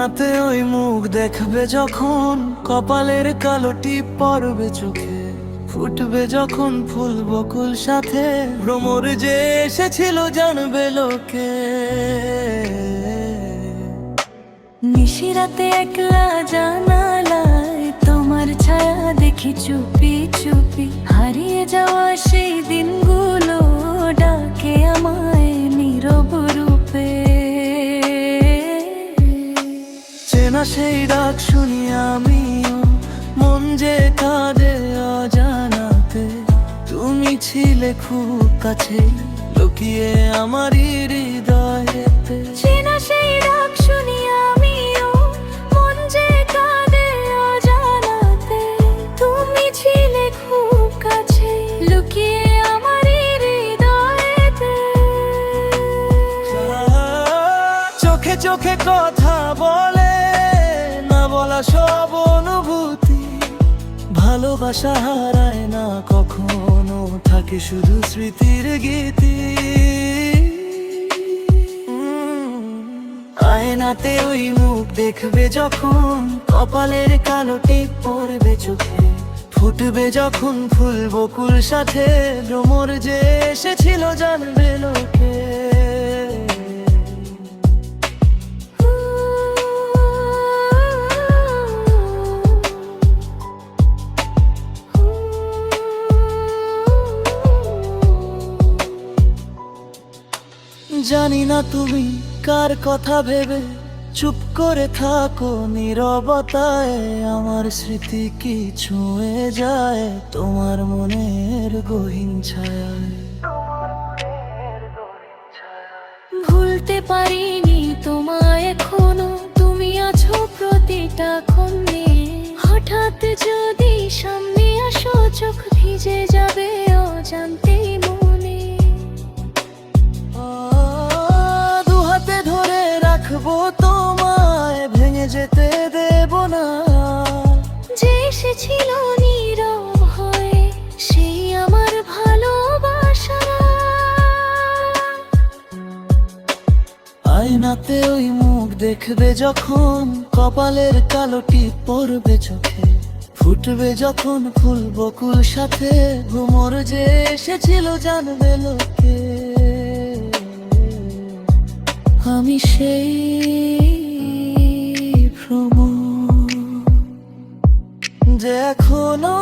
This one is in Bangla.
আয়নাতে ওই মুখ দেখবে যখন, কপালের কালো টিপ পড়বে চোখে, ফুটবে যখন ফুল বকুল সাথে, ভ্রমর যে এসেছিল জানবে লোকে। নিশিরাতে একলা জানালায় তোমার ছায়া দেখি চুপি চুপি, হারিয়ে যাওয়া সেই দিনগুলো ডাকে আমায় নীরব রূপে। চেনা সেই ডাক শুনি আমিও, মন যে কাঁদে অজানাতে, তুমি ছিলে খুব কাছে লুকিয়ে আমারই হৃদয়েতে। চেনা সেই ডাক শুনি আমিও, মন যে কাঁদে অজানাতে, তুমি ছিলে খুব কাছে লুকিয়ে আমারই হৃদয়েতে। চোখে চোখে কথা বলে না বলা সব অনুভূতি, ভালোবাসা হারায় না কখনো, থাকে শুধু স্মৃতির গীতি। আয়নাতে ওই মুখ দেখবে যখন, কপালের কালো টিপ পড়বে চোখে, ফুটবে যখন ফুল বকুল সাথে, ভ্রমর যে এসেছিল জানবে লোকে। জানি না তুমি কার কথা ভেবে চুপ করে থাকো নীরবতায়, আমার স্মৃতি কি ছুঁয়ে যায় তোমার মনের গহীন ছায়ায়। ভুলতে পারিনি তোমায় এখনো, তুমি আছো প্রতিটা ক্ষণে, হঠাৎ যদি সামনে আসো চোখ ভিজে যাবে অজান্তেই মনে। দু হাতে ধরে রাখবো তোমায়, ভেঙে যেতে দেব না, যে এসেছিল নীরব হয়ে সেই আমার ভালোবাসা। আয়নাতে ওই মুখ দেখবে যখন, কপালের কালো টিপ পড়বে চোখে, ফুটবে যখন ফুল বকুল সাথে, ভ্রমর যে এসেছিল জানবে লোকে। আমি সেই ভ্রমর যে এখনো